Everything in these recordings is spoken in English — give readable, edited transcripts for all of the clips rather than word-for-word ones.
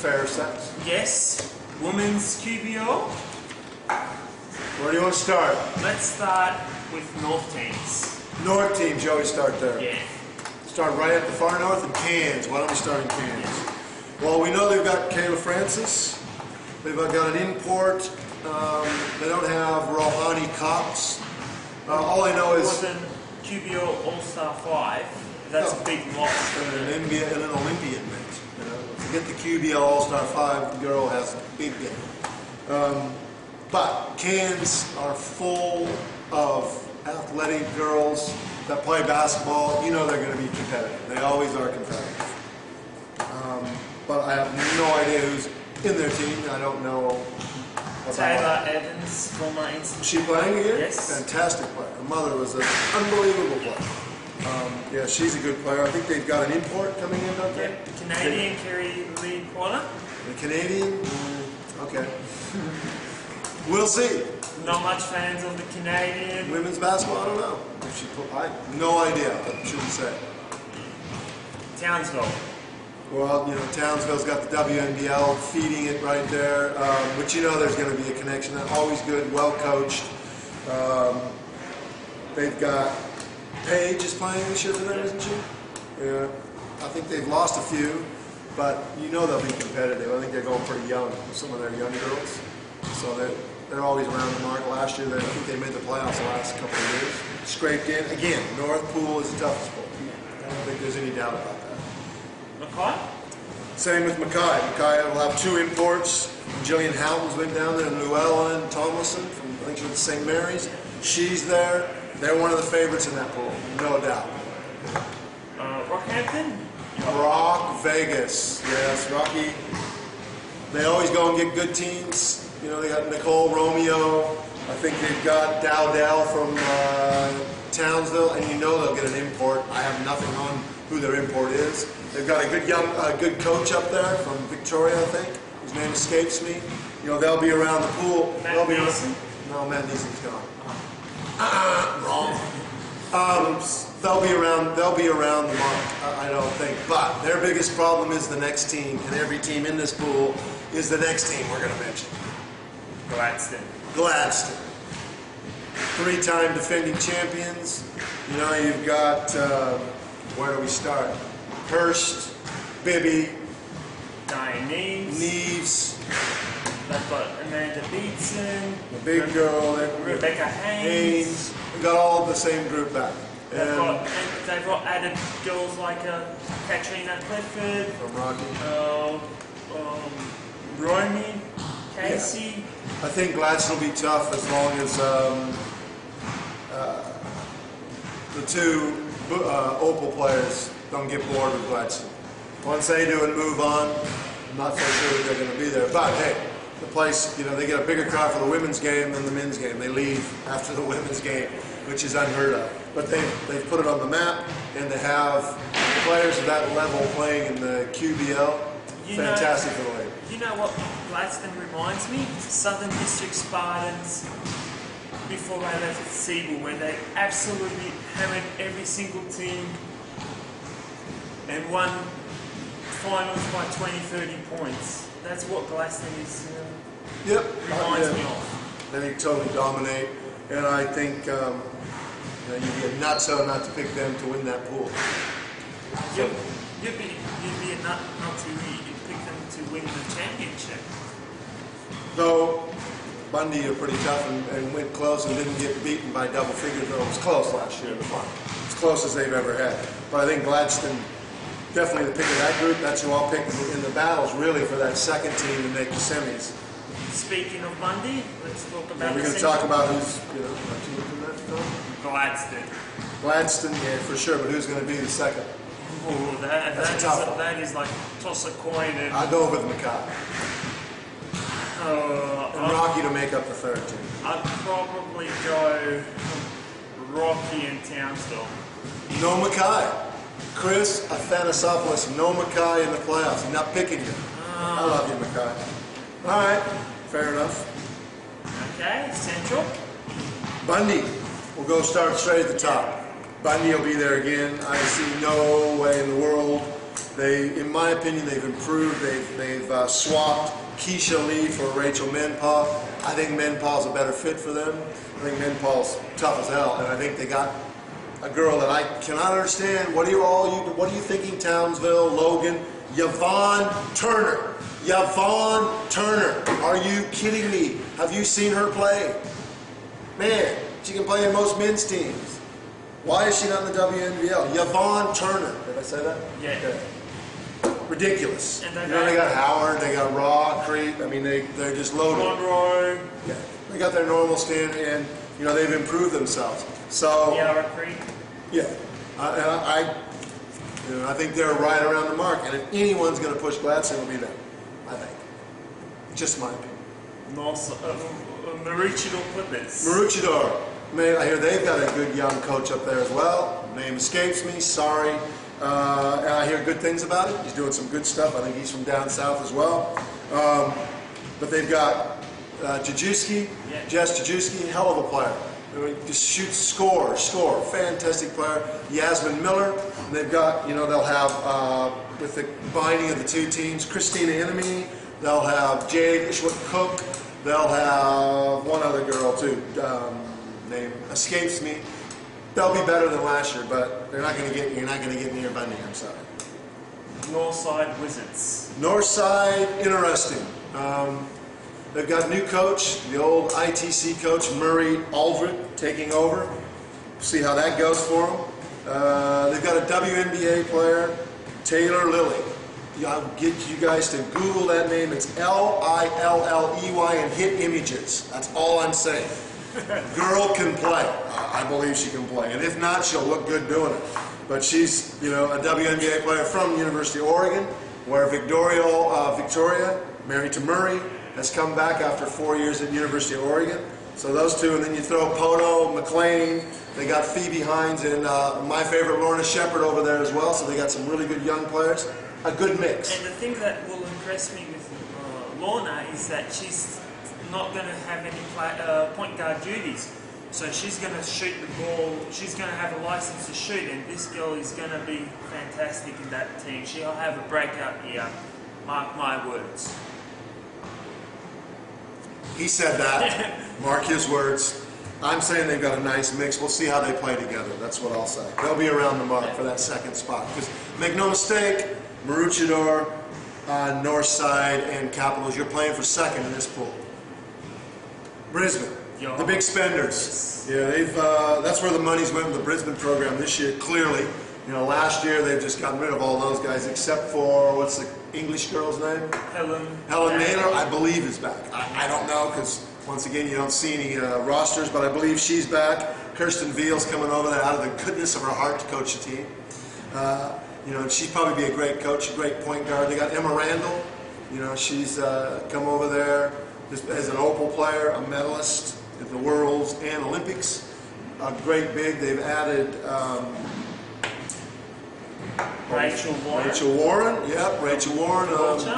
fair sex. Yes. Women's QBL. Where do you want to start? Let's start with North teams. North teams, you always start there. Yeah. Start right at the far north in Cairns. Why don't we start in Cairns? Well, we know they've got Kayla Francis. They've got an import. They don't have Rohani Cox. All I know is... With an QBL All-Star 5, that's a big loss. And an Olympian mix. You know, forget the QBL All-Star 5, the girl has a big game. But Cairns are full of athletic girls that play basketball. You know they're going to be competitive. They always are competitive. But I have no idea who's in their team. I don't know about Taylor Evans, former Institute. Is she playing again? Yes. Fantastic player. Her mother was an unbelievable player. Yeah, she's a good player. I think they've got an import coming in, don't they? Yeah. Canadian Kerry Lee Porter. The Canadian? Okay. We'll see. Not much fans of the Canadian. Women's basketball, I don't know. If she I have no idea. I shouldn't say. Townsville. Well, you know, Townsville's got the WNBL feeding it right there. But you know there's going to be a connection. They're always good, well coached. They've got Paige is playing this year for them, isn't she? Yeah. I think they've lost a few, but you know they'll be competitive. I think they're going pretty young, some of their young girls. So they're always around the mark. Last year, I think they made the playoffs the last couple of years. Scraped in. Again, North Pool is the toughest pool. I don't think there's any doubt about that. Mackay? Same with Mackay. Mackay will have two imports. Jillian Houghton's went down there, and Llewellyn Tomlinson from, I think she went to St. Mary's. She's there. They're one of the favorites in that pool, no doubt. Rockhampton? Rock Vegas. Yes, Rocky. They always go and get good teams. You know, they got Nicole Romeo. I think they've got Dowdell from Townsville, and you know they'll get an import. I have nothing on who their import is. They've got a good coach up there from Victoria, I think. His name escapes me. You know, they'll be around the pool. Matt Neeson? No, Matt Neeson's gone. Wrong. They'll be around the mark. I don't think. But their biggest problem is the next team, and every team in this pool is the next team we're going to mention. Gladstone. Three-time defending champions. You know, you've got, where do we start? Hurst, Bibby, Diane Neves. They've got Amanda Beatson. The big girl. Rebecca Haynes. We got all of the same group back. They've got added girls like Katrina Clifford. From Rocky. Romy, Casey. Yeah. I think Gladstone will be tough as long as the two Opal players don't get bored with Gladstone. Once they do and move on, I'm not so sure that they're going to be there. But hey, the place, you know, they get a bigger crowd for the women's game than the men's game. They leave after the women's game, which is unheard of. But they've put it on the map, and they have players of that level playing in the QBL. Fantastic for the league. You know what Gladstone reminds me? Southern District Spartans before they left Siebel, where they absolutely hammered every single team and won finals by 20-30 points. That's what Gladstone is. Reminds me of. They totally dominate, and I think you know, you'd be a nutso not to pick them to win that pool. You'd be a nut not to pick them to win the championship. Though Bundy are pretty tough and went close and didn't get beaten by double figures. Though it was close last year in the final. As close as they've ever had. But I think Gladstone definitely the pick of that group. That's who I'll pick in the battles really for that second team to make the semis. Speaking of Bundy, let's talk about. We're going to talk about who's Gladstone. Gladstone, yeah, for sure. But who's going to be the second? Oh, that is like toss a coin and. I'll go with Mackay. And Rocky to make up the third team. I'd probably go Rocky and Townsville. No Mackay. Chris Athanasopoulos, no Mackay in the playoffs. I'm not picking you. I love you, Mackay. All right, fair enough. Okay, Central. Bundy. We'll go start straight at the top. Bundy will be there again. I see no way in the world In my opinion, they've improved. They've swapped Keisha Lee for Rachel Menpaw. I think Menpaw's a better fit for them. I think Menpaw's tough as hell, and I think they got a girl that I cannot understand. What are you thinking, Townsville, Logan? Yvonne Turner. Yvonne Turner. Are you kidding me? Have you seen her play? Man, she can play in most men's teams. Why is she not in the WNBL? Yvonne Turner. Did I say that? Yeah. Okay. Ridiculous. And they got Howard, they got Raw, Creep. I mean, they're just loaded. Monroe. Yeah. They got their normal standard, and they've improved themselves. So. Yara Creek. Yeah. And I think they're right around the mark. And if anyone's going to push Gladstone, it'll be them. I think. Just my opinion. Maroochydore Clippers. Maroochydore. Man, I hear they've got a good young coach up there as well. Name escapes me. Sorry. And I hear good things about it. He's doing some good stuff. I think he's from down south as well. But they've got Jajewski, Jess Jajewski, hell of a player. Just shoots, score. Fantastic player. Yasmin Miller. And they've got, they'll have, with the binding of the two teams, Christina Enemy. They'll have Jade Ishwat-Cook. They'll have one other girl too. Name escapes me. They'll be better than last year, but you're not going to get near Bundy, I'm sorry. Northside Wizards. Northside, interesting. They've got a new coach, the old ITC coach, Murray Aldred, taking over. See how that goes for them. They've got a WNBA player, Taylor Lilly. I'll get you guys to Google that name. It's Lilley and hit images. That's all I'm saying. Girl can play. I believe she can play. And if not, she'll look good doing it. But she's, a WNBA player from University of Oregon, where Victoria, married to Murray, has come back after 4 years at University of Oregon. So those two, and then you throw Poto, McLean, they got Phoebe Hines and my favorite Lorna Shepherd over there as well. So they got some really good young players. A good mix. And the thing that will impress me with Lorna is that she's not going to have any point guard duties. So she's going to shoot the ball, she's going to have a license to shoot, and this girl is going to be fantastic in that team. She'll have a breakout year, mark my words. He said that, mark his words. I'm saying they've got a nice mix. We'll see how they play together, that's what I'll say. They'll be around the mark for that second spot. Because make no mistake, Maroochydore, Northside, and Capitals, you're playing for second in this pool. Brisbane, the big spenders. Yeah, that's where the money's went with the Brisbane program this year, clearly. Last year they've just gotten rid of all those guys except for, what's the English girl's name? Helen Naylor, I believe, is back. I don't know, because once again, you don't see any rosters, but I believe she's back. Kirsten Veal's coming over there out of the goodness of her heart to coach the team. And she'd probably be a great coach, a great point guard. They got Emma Randall. She's come over there as an Opal player, a medalist at the Worlds and Olympics. A great big. They've added Rachel Warren. Rachel Warren,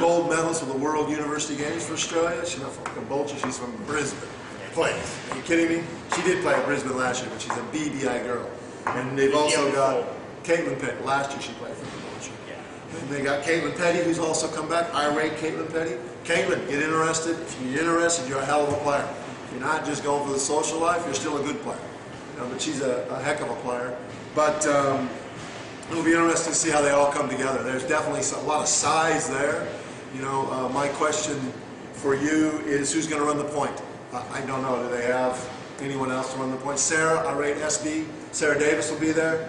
gold medalist with the World University Games for Australia. She's not from Caboolture, she's from Brisbane. Plays. Are you kidding me? She did play at Brisbane last year, but she's a BBI girl. And they've also got Caitlin Petty. Last year she played for Caboolture. Yeah. And they got Caitlin Petty, who's also come back. I rate Caitlin Petty. Caitlin, get interested. If you're interested, you're a hell of a player. If you're not just going for the social life, you're still a good player. But she's a heck of a player. But it'll be interesting to see how they all come together. There's definitely a lot of size there. My question for you is, who's going to run the point? I don't know. Do they have anyone else to run the point? Sarah, I rate SB. Sarah Davis will be there.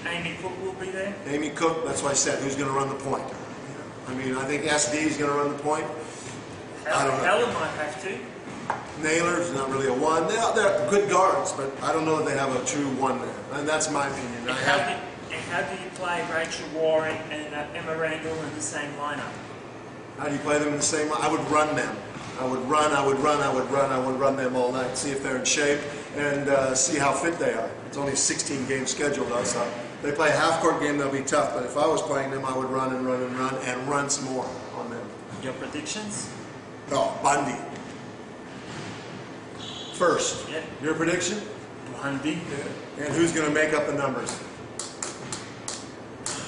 Amy Cook will be there. Amy Cook, that's why I said, who's going to run the point? I think SD is going to run the point. I don't know. Helen might have to. Naylor's not really a one. They're good guards, but I don't know that they have a true one there. And that's my opinion. How do you play Rachel Warren and Emma Randall in the same lineup? How do you play them in the same lineup? I would run them. I would run them all night, see if they're in shape, and see how fit they are. It's only a 16-game schedule, though, so if they play a half-court game, they'll be tough. But if I was playing them, I would run and run some more on them. Your predictions? Oh, Bundy. First. Yeah. Your prediction? Bundy. Yeah. And who's going to make up the numbers?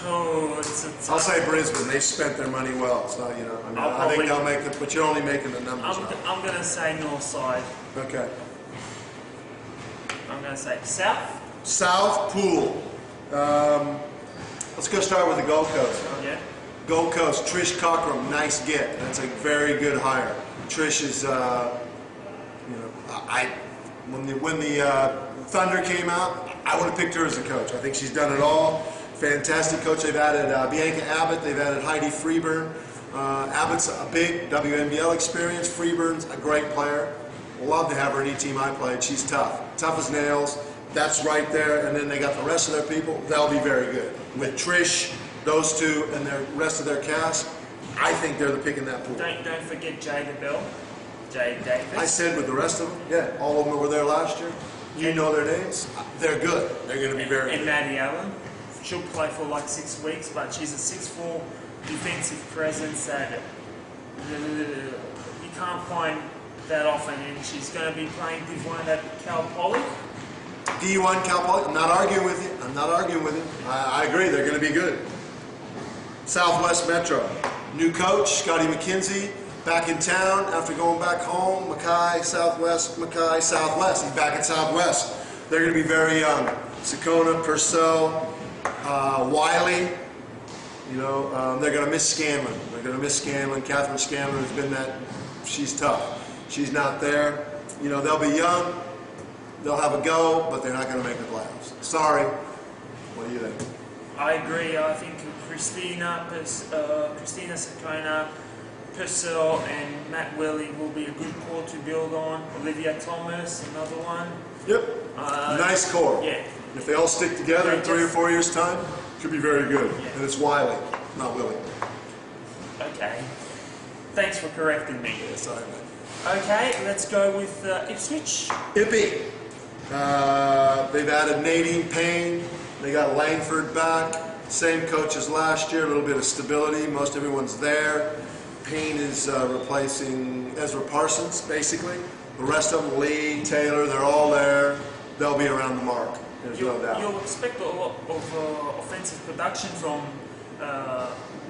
Oh, it's a tough. I'll say Brisbane. They spent their money well. So I mean, I think they'll make it, but you're only making the numbers up. I'm going to say north side. Okay. I'm going to say south. South Pool. Let's go start with the Gold Coast. Huh? Yeah. Gold Coast, Trish Cockram, nice get. That's a very good hire. Trish is, when the Thunder came out, I would have picked her as a coach. I think she's done it all. Fantastic coach. They've added Bianca Abbott. They've added Heidi Freeburn. Abbott's a big WNBL experience. Freeburn's a great player. Love to have her any team I played. She's tough. Tough as nails. That's right there. And then they got the rest of their people. They'll be very good. With Trish, those two, and the rest of their cast, I think they're the pick in that pool. Don't forget Jada Bell. Jade Davis. I said with the rest of them, yeah, all of them that were there last year. You know their names. They're good. They're going to be very good. And Maddie Allen. She'll play for like 6 weeks, but she's a 6'4" defensive presence that you can't find that often, and she's going to be playing Div 1 at Cal Poly. D1 Cal Poly. I'm not arguing with you. I'm not arguing with you. I agree. They're going to be good. Southwest Metro. New coach, Scotty McKenzie, back in town after going back home. Mackay, Southwest, Mackay, Southwest. He's back at Southwest. They're going to be very young. Sakona, Purcell, Wiley. They're going to miss Scanlon. They're going to miss Scanlon. Catherine Scanlon has been that. She's tough. She's not there. They'll be young. They'll have a go, but they're not going to make the playoffs. Sorry. What do you think? I agree. I think Christina Sakona, Purcell, and Matt Welly will be a good core to build on. Olivia Thomas, another one. Yep. Nice core. Yeah. If they all stick together in 3 or 4 years' time, it could be very good. Yeah. And it's Wiley, not Willie. Okay. Thanks for correcting me. Yeah, sorry, man. Okay, let's go with Ipswich. Ippy. They've added Nadine Payne. They got Langford back. Same coach as last year, a little bit of stability. Most everyone's there. Payne is replacing Ezra Parsons, basically. The rest of them, Lee, Taylor, they're all there. They'll be around the mark. There's no doubt. You'll expect a lot of offensive production from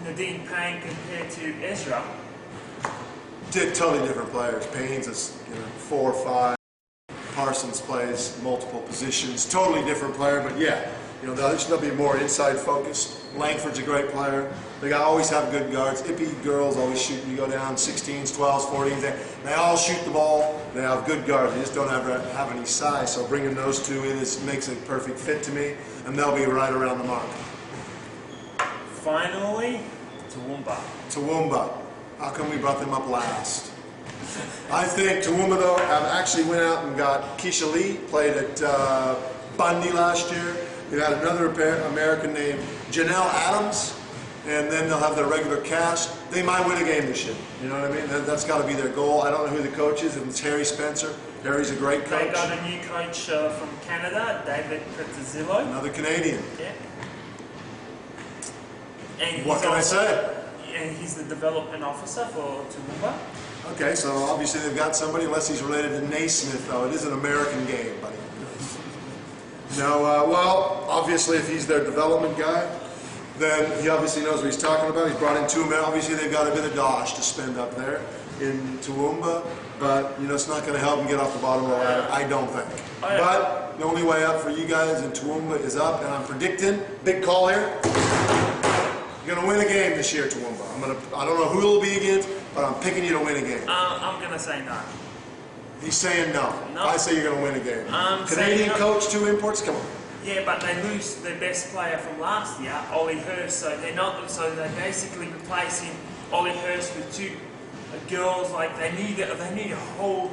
Nadine Payne compared to Ezra. Totally different players. Payne's is 4 or 5. Parsons plays multiple positions. Totally different player, but yeah, they'll be more inside focused. Langford's a great player. They always have good guards. Ippy girls always shoot. You go down 16s, 12s, 14s. They all shoot the ball. They have good guards. They just don't have any size. So bringing those two in makes a perfect fit to me, and they'll be right around the mark. Finally, Toowoomba. How come we brought them up last? I think Toowoomba, though, actually went out and got Keisha Lee, played at Bundy last year. They had another American named Janelle Adams, and then they'll have their regular cast. They might win a game this year. You know what I mean? That's got to be their goal. I don't know who the coach is. If it's Harry Spencer. Harry's a great coach. They got a new coach from Canada, David Pretazillo. Another Canadian. Yeah. And what can I say? And he's the development officer for Toowoomba. Okay, so obviously they've got somebody, unless he's related to Naismith, though. It is an American game, buddy. No, well, obviously if he's their development guy, then he obviously knows what he's talking about. He's brought in 2 men. Obviously they've got a bit of dosh to spend up there in Toowoomba, but it's not going to help them get off the bottom of the ladder, I don't think. But the only way up for you guys in Toowoomba is up, and I'm predicting, big call here, you're going to win a game this year, Toowoomba. I don't know who it'll be against, but I'm picking you to win a game. I'm going to say no. He's saying no. No. I say you're going to win a game. Canadian no. coach, 2 imports, come on. Yeah, but they lose their best player from last year, Ollie Hurst. So they're basically replacing Ollie Hurst with 2 girls. Like they need a whole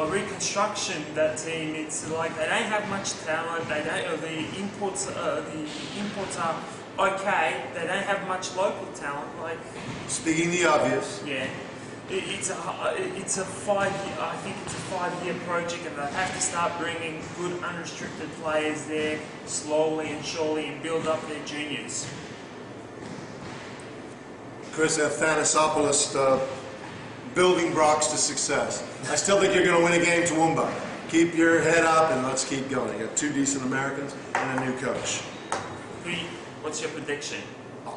reconstruction. That team. It's like they don't have much talent. The imports are okay. They don't have much local talent. Like speaking the obvious. Yeah. It's a 5-year. I think it's a 5-year project, and they have to start bringing good unrestricted players there slowly and surely, and build up their juniors. Chris Athanasopoulos, building blocks to success. I still think you're going to win a game, Toowoomba. Keep your head up and let's keep going. You got 2 decent Americans and a new coach. What's your prediction?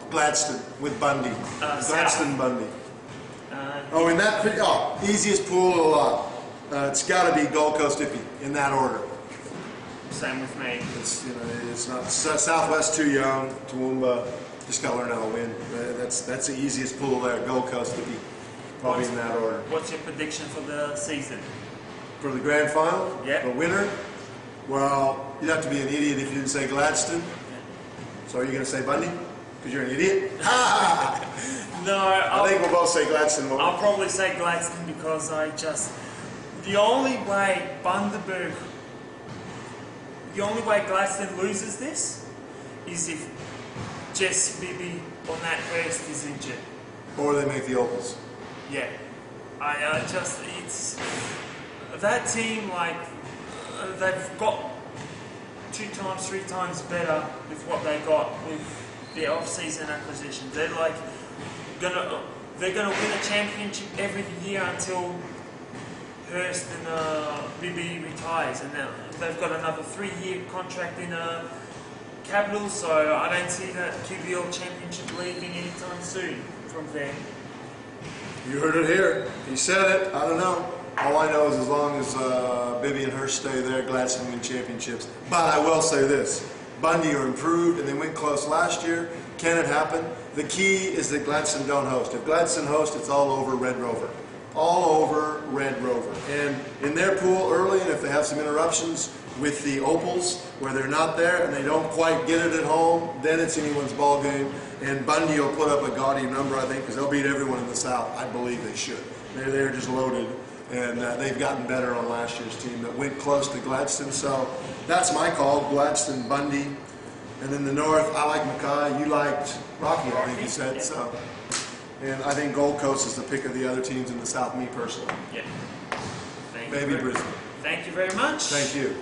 Gladstone with Bundy. Gladstone, South. Bundy. In that, easiest pool, it's got to be Gold Coast Ippy in that order. Same with me. It's it's not Southwest too young. Toowoomba just got to learn how to win. That's the easiest pool there. Gold Coast Ippy, probably in that order. What's your prediction for the season? For the grand final, yeah. The winner. Well, you'd have to be an idiot if you didn't say Gladstone. Yeah. So are you going to say Bundy? Because you're an idiot? No, I think we'll both say Gladstone. I'll probably say Gladstone because the only way Gladstone loses this is if Jesse Bibby on that first is injured. Or they make the Opals. Yeah. It's that team, they've got 2 times, 3 times better with what they got with their off-season acquisitions. They're gonna win a championship every year until Hurst and Bibby retires, and then they've got another 3-year contract in Capitals. So I don't see that QBL championship leaving anytime soon from there. You heard it here. He said it. I don't know. All I know is as long as Bibby and Hurst stay there, Gladstone win championships. But I will say this. Bundy are improved, and they went close last year. Can it happen? The key is that Gladstone don't host. If Gladstone hosts, it's all over Red Rover. All over Red Rover. And in their pool early, and if they have some interruptions with the Opals, where they're not there and they don't quite get it at home, then it's anyone's ball game. And Bundy will put up a gaudy number, I think, because they'll beat everyone in the South. I believe they should. They're just loaded. And they've gotten better on last year's team that went close to Gladstone. So that's my call, Gladstone, Bundy. And in the North, I like Mackay. You liked Rocky, I think you said. So, and I think Gold Coast is the pick of the other teams in the South, me personally. Yeah. Maybe Brisbane. Thank you very much. Thank you.